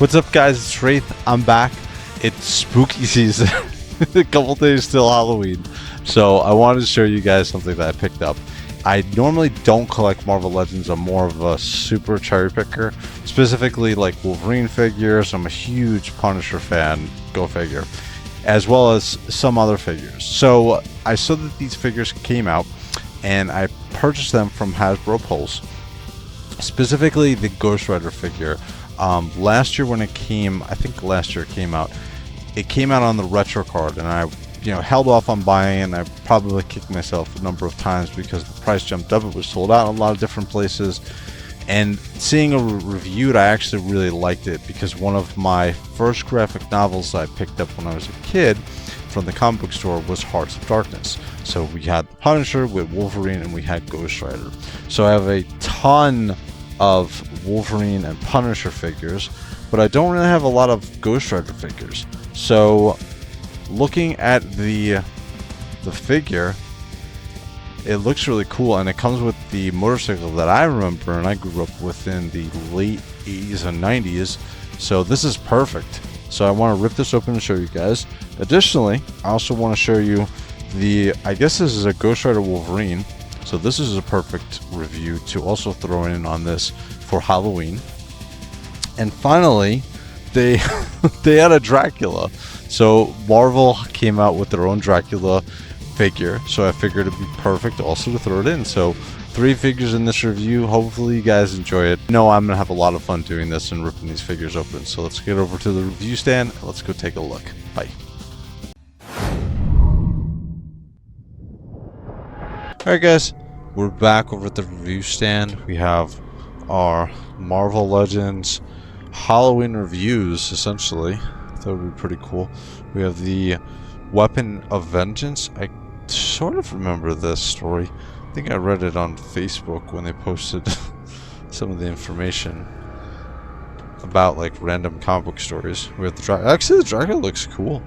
What's up, guys? It's Wraith. I'm back. It's spooky season. A couple days till Halloween. So I wanted to show you guys something that I picked up. I normally don't collect Marvel Legends. I'm more of a super cherry picker. Specifically like Wolverine figures. I'm a huge Punisher fan. Go figure. As well as some other figures. So I saw that these figures came out and I purchased them from Hasbro Pulse. Specifically the Ghost Rider figure. Last year when it came, I think last year it came out on the retro card, and I held off on buying it, and I probably kicked myself a number of times because the price jumped up. It was sold out in a lot of different places, and seeing a reviewed, I actually really liked it because one of my first graphic novels I picked up when I was a kid from the comic book store was Hearts of Darkness. So we had the Punisher with Wolverine and we had Ghost Rider. So I have a ton of Wolverine and Punisher figures, but I don't really have a lot of Ghost Rider figures. So looking at the figure, it looks really cool, and it comes with the motorcycle that I remember and I grew up with in the late 80s and 90s. So this is perfect. So I want to rip this open and show you guys. Additionally, I also want to show you I guess this is a Ghost Rider Wolverine. So this is a perfect review to also throw in on this for Halloween. And finally, they had a Dracula. So Marvel came out with their own Dracula figure. So I figured it'd be perfect also to throw it in. So 3 figures in this review. Hopefully you guys enjoy it. I'm going to have a lot of fun doing this and ripping these figures open. So let's get over to the review stand. Let's go take a look. Bye. Alright guys, we're back over at the review stand. We have our Marvel Legends Halloween reviews, essentially. That would be pretty cool. We have the Weapon of Vengeance. I sort of remember this story. I think I read it on Facebook when they posted some of the information about like random comic book stories. We have the Dracula. Actually, the Dracula looks cool.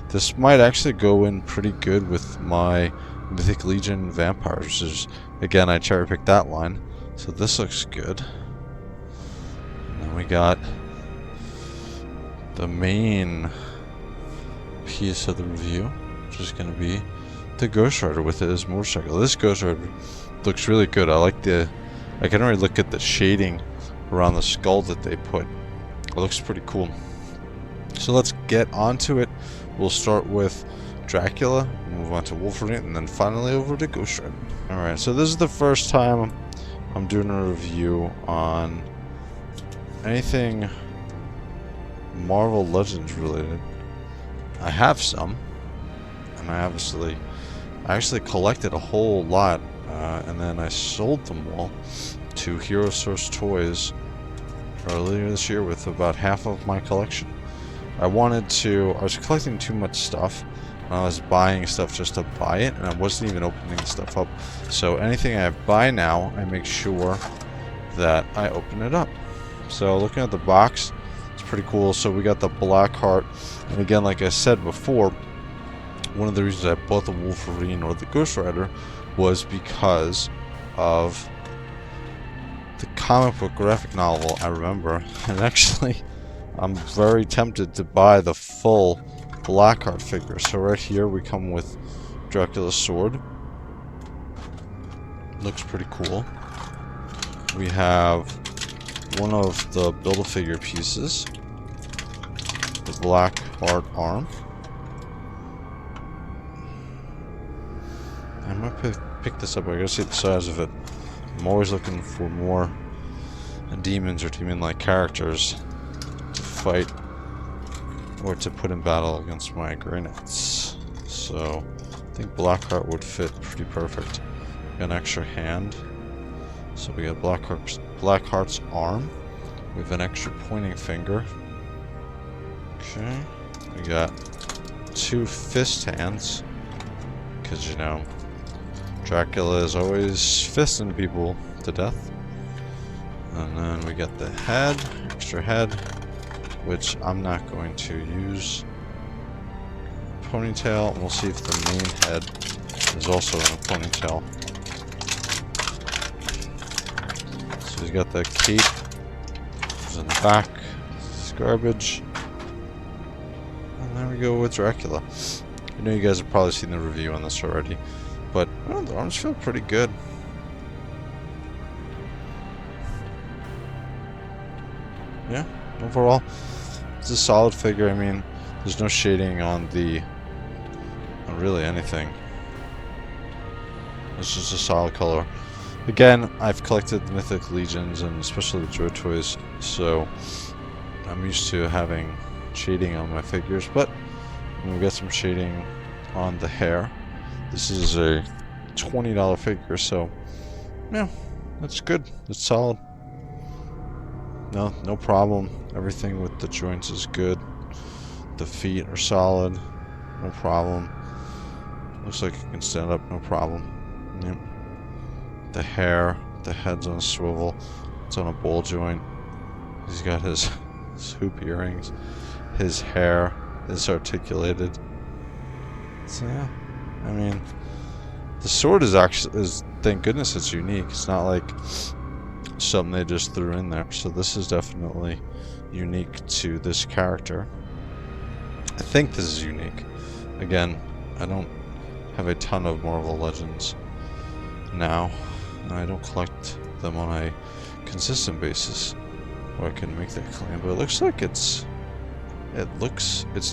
This might actually go in pretty good with my Mythic Legion Vampires, which is, again, I cherry picked that line. So this looks good. And then we got the main piece of the review, which is going to be the Ghost Rider with his motorcycle. This Ghost Rider looks really good. I can already look at the shading around the skull that they put. It looks pretty cool. So let's get onto it. We'll start with Dracula, move on to Wolverine, and then finally over to Ghost Rider. Alright, so this is the first time I'm doing a review on anything Marvel Legends related. I have some, and I actually collected a whole lot, and then I sold them all to Hero Source Toys earlier this year with about half of my collection. I was collecting too much stuff. I was buying stuff just to buy it, and I wasn't even opening stuff up. So anything I buy now, I make sure that I open it up. So looking at the box, it's pretty cool. So we got the Black Heart, and again, like I said before, one of the reasons I bought the Wolverine or the Ghost Rider was because of the comic book graphic novel I remember. And actually, I'm very tempted to buy the full Blackheart figure. So right here we come with Dracula's sword. Looks pretty cool. We have one of the Build-A-Figure pieces, the Blackheart arm. I might pick this up. I gotta see the size of it. I'm always looking for more demons or demon-like characters to fight or to put in battle against my Greynights. So I think Blackheart would fit pretty perfect. Got an extra hand. So we got Blackheart's arm. We have an extra pointing finger. Okay. We got 2 fist hands. Because, Dracula is always fisting people to death. And then we got the head, extra head, which I'm not going to use. Ponytail, and we'll see if the main head is also in a ponytail. So he's got the cape, it's in the back, he's garbage. And there we go with Dracula. I know you guys have probably seen the review on this already, but well, the arms feel pretty good. Yeah, overall, it's a solid figure. I mean, there's no shading on really anything. It's just a solid color. Again, I've collected the Mythic Legions and especially the Droid toys, so I'm used to having shading on my figures, but we got some shading on the hair. This is a $20 figure, so yeah, that's good. It's solid. No problem. Everything with the joints is good. The feet are solid. No problem. Looks like it can stand up. No problem. Yep. The hair, the head's on a swivel. It's on a ball joint. He's got his hoop earrings. His hair is articulated. So yeah, I mean, the sword is thank goodness it's unique. It's not like something they just threw in there. So this is definitely unique to this character. I think this is unique. Again, I don't have a ton of Marvel Legends now. I don't collect them on a consistent basis where I can make that claim, but it looks like it's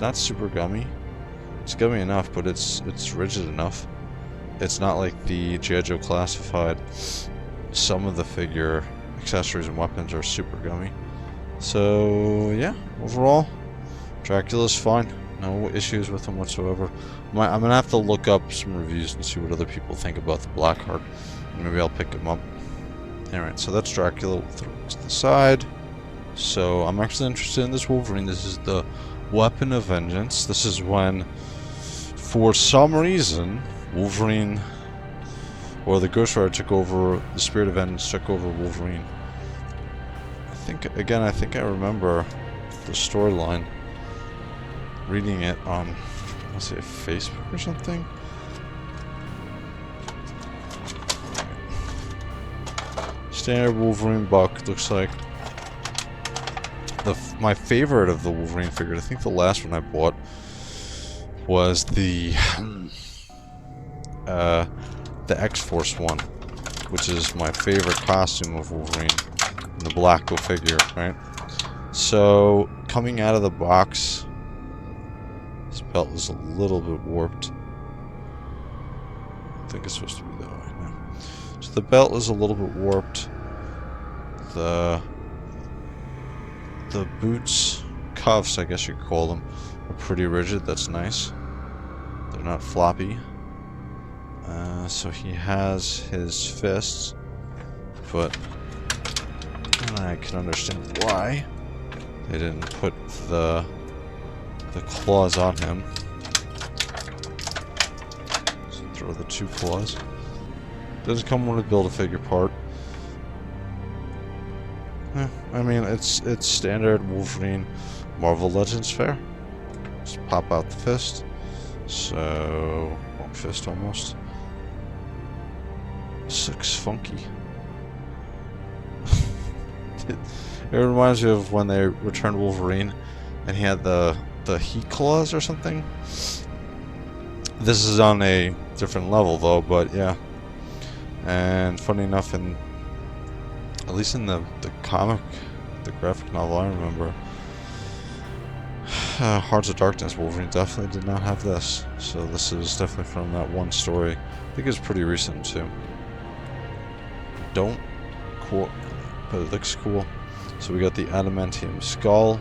not super gummy. It's gummy enough, but it's rigid enough. It's not like the G.I. Joe Classified. Some of the figure accessories and weapons are super gummy. So yeah, overall, Dracula's fine. No issues with him whatsoever. I'm gonna have to look up some reviews and see what other people think about the Blackheart. Maybe I'll pick him up. Alright, so that's Dracula. We'll throw it to the side. So I'm actually interested in this Wolverine. This is the Weapon of Vengeance. This is when, for some reason, Wolverine or the Ghost Rider took over, the Spirit of Vengeance took over Wolverine. I think I remember the storyline, reading it on, let's say, Facebook or something. Standard Wolverine buck, looks like. My favorite of the Wolverine figures, I think the last one I bought was the X-Force one, which is my favorite costume of Wolverine, the black figure, right? So, coming out of the box, this belt is a little bit warped. I think it's supposed to be that way now. So the belt is a little bit warped. The boots, cuffs, I guess you could call them, are pretty rigid. That's nice. They're not floppy. So he has his fists, but I can understand why they didn't put the claws on him. So throw the 2 claws. Doesn't come with a Build-A-Figure part. I mean, it's standard Wolverine Marvel Legends fare. Just pop out the fist. So, one fist almost. This looks funky. It reminds me of when they returned Wolverine and he had the heat claws or something. This is on a different level though, but yeah. And funny enough, at least in the comic, the graphic novel I remember, Hearts of Darkness, Wolverine definitely did not have this. So this is definitely from that one story. I think it's pretty recent too. Don't quote, but it looks cool. So we got the adamantium skull.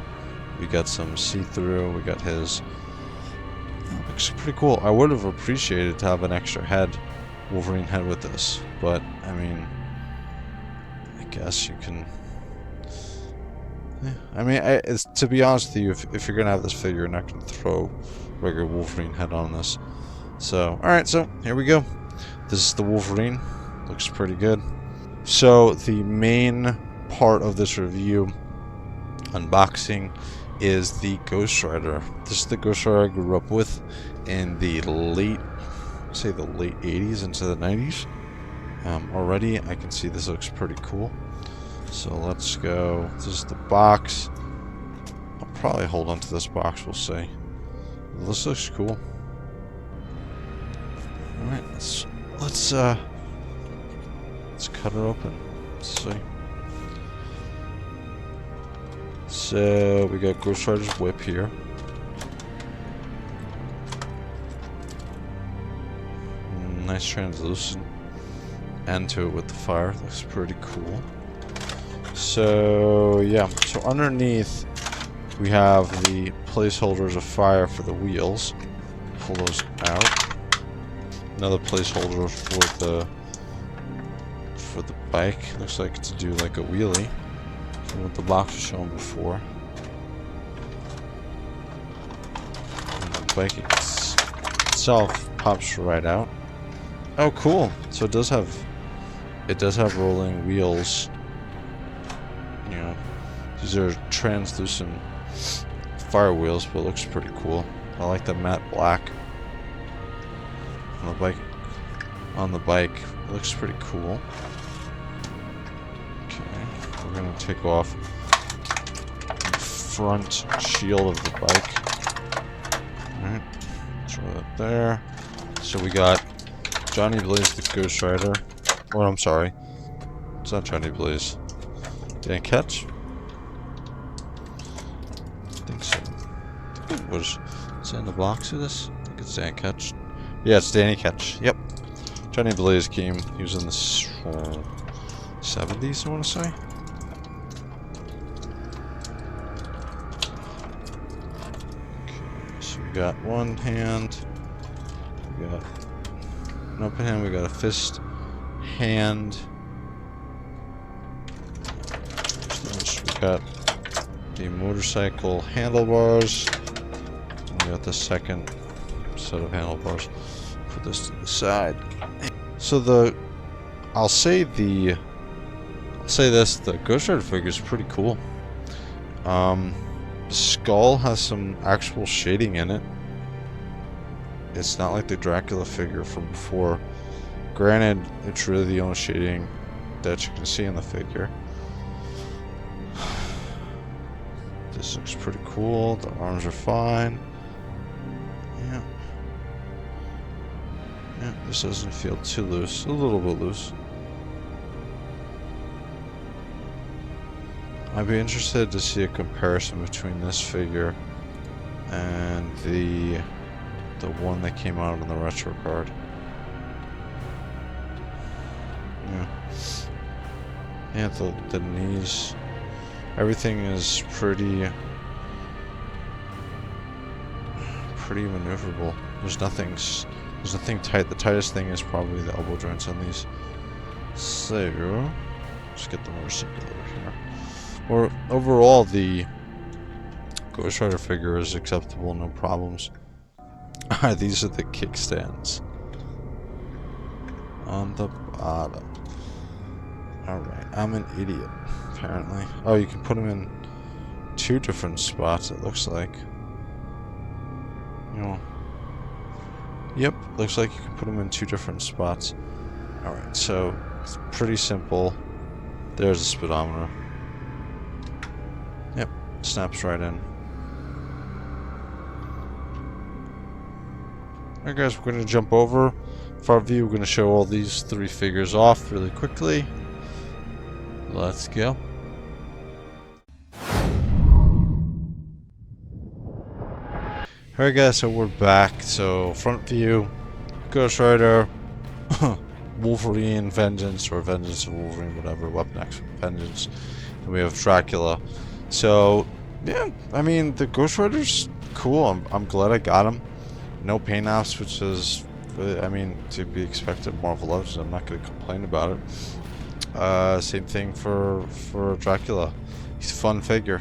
We got some see-through. We got his. It looks pretty cool. I would have appreciated to have an extra head, Wolverine head with this, but I mean, I guess you can. Yeah. I mean, to be honest with you, if you're gonna have this figure, you're not gonna throw regular Wolverine head on this. So, all right, so here we go. This is the Wolverine. Looks pretty good. So the main part of this review, unboxing, is the Ghost Rider. This is the Ghost Rider I grew up with in the late 80s into the 90s. Already I can see this looks pretty cool. So let's go. This is the box. probably hold on to this box. We'll see. This looks cool. All right, let's cut her open. Let's see. So we got Ghost Rider's whip here. Nice translucent end to it with the fire. Looks pretty cool. So yeah, so underneath we have the placeholders of fire for the wheels. Pull those out. Another placeholder for the bike. Looks like to do like a wheelie from what the box was showing before. And the bike itself pops right out. Oh, cool! So it does have rolling wheels. You know, these are translucent fire wheels, but it looks pretty cool. I like the matte black on the bike. It looks pretty cool. Okay, we're gonna take off the front shield of the bike. Alright, throw that there. So we got Johnny Blaze the Ghost Rider. Oh, I'm sorry. It's not Johnny Blaze. Dan Ketch? I think so. I think it was. Is it in the box of this? I think it's Dan Ketch. Yeah, it's Danny Ketch. Yep. Johnny Blaze came. He was in the 70s, I want to say. Okay, so we got one hand. We got an open hand. We got a fist hand. We got the motorcycle handlebars. We got the second set of handlebars. Put this to the side. So I'll say this, the Ghost Rider figure is pretty cool. The skull has some actual shading in it. It's not like the Dracula figure from before. Granted, it's really the only shading that you can see in the figure. This looks pretty cool. The arms are fine. Yeah. Yeah, this doesn't feel too loose. A little bit loose. I'd be interested to see a comparison between this figure and the one that came out on the retro card. Yeah. Yeah, the knees. Everything is pretty maneuverable. There's nothing tight. The tightest thing is probably the elbow joints on these. So let's get the motorcycle over here. Or overall, the Ghost Rider figure is acceptable, no problems. These are the kickstands on the bottom. Alright, I'm an idiot, apparently. Oh, you can put them in 2 different spots, it looks like. You know. Yep, looks like you can put them in 2 different spots. Alright, so it's pretty simple. There's a speedometer. Yep, snaps right in. Alright guys, we're going to jump over. For our view, we're going to show all these 3 figures off really quickly. Let's go. Alright guys, so we're back. So front view, Ghost Rider, Wolverine, Vengeance, or Vengeance of Wolverine, whatever, Weapon X Vengeance. And we have Dracula. So, yeah, I mean, the Ghost Rider's cool. I'm glad I got him. No paint offs, which is, I mean, to be expected. Marvel Legends, I'm not going to complain about it. Same thing for Dracula. He's a fun figure.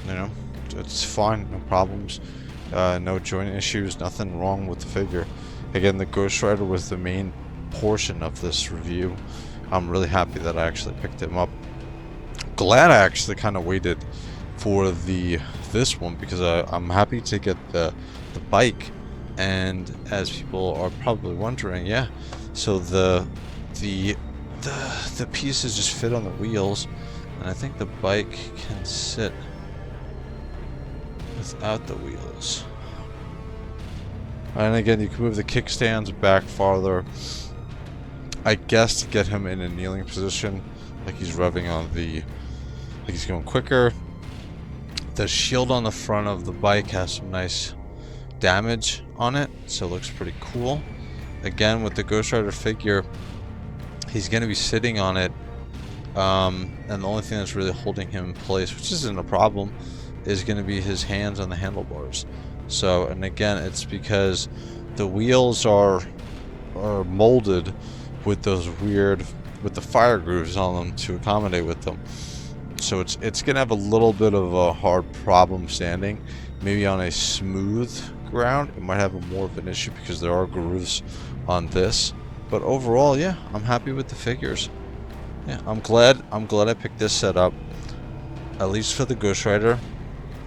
You know, it's fine, no problems. No joint issues, nothing wrong with the figure. Again, the Ghost Rider was the main portion of this review. I'm really happy that I actually picked him up. Glad I actually kind of waited for this one, because I'm happy to get the bike. And as people are probably wondering, yeah, so the pieces just fit on the wheels, and I think the bike can sit without the wheels. And again, you can move the kickstands back farther, I guess, to get him in a kneeling position, like he's revving on the, like he's going quicker. The shield on the front of the bike has some nice damage on it, so it looks pretty cool. Again, with the Ghost Rider figure, he's going to be sitting on it, and the only thing that's really holding him in place, which isn't a problem, is going to be his hands on the handlebars. So, and again, it's because the wheels are molded with those weird, with the fire grooves on them to accommodate with them. So it's gonna have a little bit of a hard problem standing. Maybe on a smooth ground, it might have more of an issue because there are grooves on this. But overall, yeah, I'm happy with the figures. Yeah, I'm glad I picked this setup, at least for the Ghost Rider,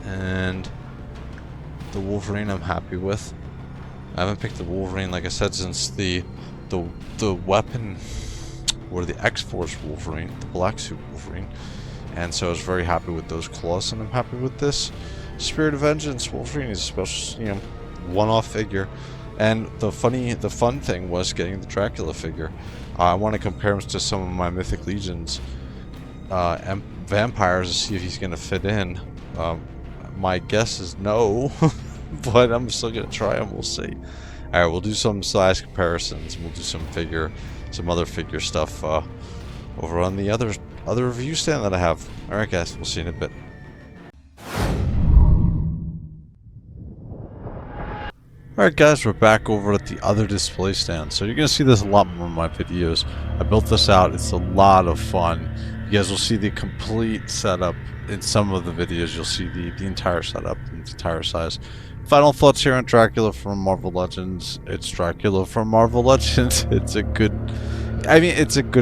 and the Wolverine I'm happy with. I haven't picked the Wolverine, like I said, since the weapon, or the X-Force Wolverine, the black suit Wolverine. And so I was very happy with those claws, and I'm happy with this Spirit of Vengeance Wolverine. Is a special, one-off figure. And the fun thing was getting the Dracula figure. I want to compare him to some of my Mythic Legions and vampires to see if he's going to fit in. My guess is no, but I'm still going to try him. We'll see. All right, we'll do some size comparisons. We'll do some other figure stuff over on the other review stand that I have. All right, guys, we'll see you in a bit. Alright guys, we're back over at the other display stand. So you're going to see this a lot more in my videos. I built this out. It's a lot of fun. You guys will see the complete setup in some of the videos. You'll see the entire setup, the entire size. Final thoughts here on Dracula from Marvel Legends. It's Dracula from Marvel Legends. It's a good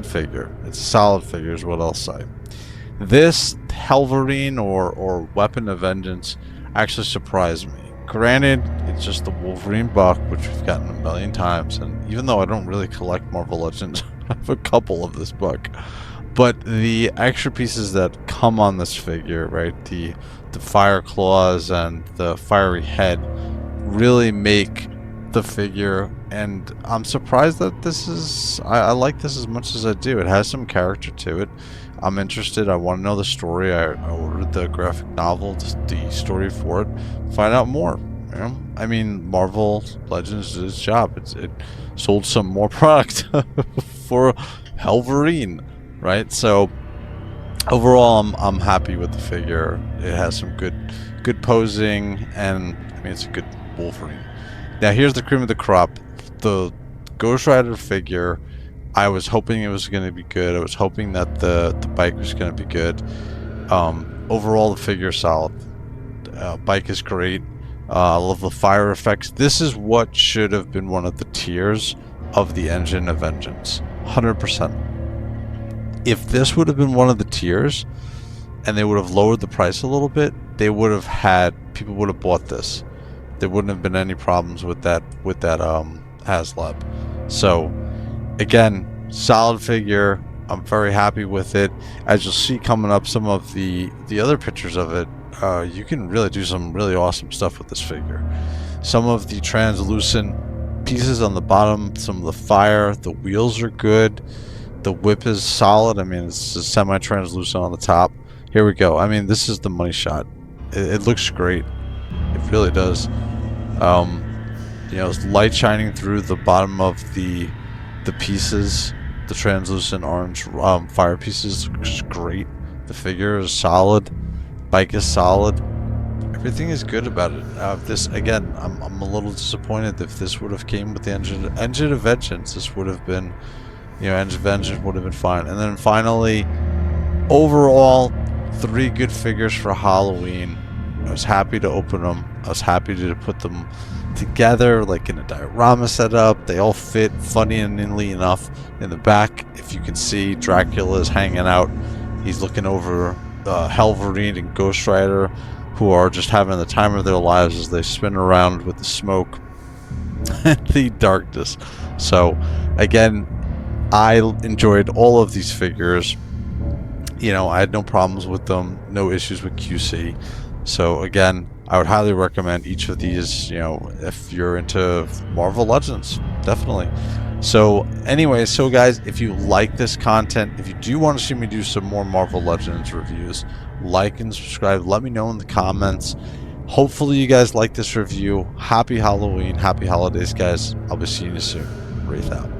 figure. It's a solid figure is what I'll say. This Hellverine or Weapon of Vengeance actually surprised me. Granted, it's just the Wolverine buck, which we've gotten a million times, and even though I don't really collect Marvel Legends, I have a couple of this buck. But the extra pieces that come on this figure, right, the fire claws and the fiery head, really make the figure, and I'm surprised that this is, I like this as much as I do. It has some character to it. I'm interested. I want to know the story. I ordered the graphic novel, the story for it. Find out more. You know? I mean, Marvel Legends did its job. It sold some more product for Hellverine, right? So overall, I'm happy with the figure. It has some good posing, and I mean, it's a good Wolverine. Now here's the cream of the crop. The Ghost Rider figure, I was hoping it was going to be good. I was hoping that the bike was going to be good. Overall, the figure is solid. Bike is great. I love the fire effects. This is what should have been one of the tiers of the Engine of Vengeance. 100%. If this would have been one of the tiers, and they would have lowered the price a little bit, they would have had, people would have bought this. There wouldn't have been any problems with that HasLab. So again, solid figure. I'm very happy with it. As you'll see coming up, some of the other pictures of it, you can really do some really awesome stuff with this figure. Some of the translucent pieces on the bottom, some of the fire, the wheels are good. The whip is solid. I mean, it's semi-translucent on the top. Here we go. I mean, this is the money shot. It looks great. It really does. It's light shining through the bottom of the pieces, the translucent orange fire pieces. Looks great. The figure is solid. Bike is solid. Everything is good about it. This again, I'm a little disappointed if this would have came with the Engine of Vengeance. This would have been, Engine of Vengeance would have been fine. And then finally, overall, 3 good figures for Halloween. I was happy to open them. I was happy to put them together, like in a diorama setup. They all fit funny and neatly enough. In the back, if you can see, Dracula is hanging out. He's looking over Hellverine and Ghost Rider, who are just having the time of their lives as they spin around with the smoke and the darkness. So, again, I enjoyed all of these figures. I had no problems with them, no issues with QC. So again, I would highly recommend each of these, you know, if you're into Marvel Legends, definitely. So anyway, so guys, if you like this content, if you do want to see me do some more Marvel Legends reviews, like and subscribe. Let me know in the comments. Hopefully you guys like this review. Happy Halloween, happy holidays, guys. I'll be seeing you soon. Wraith out.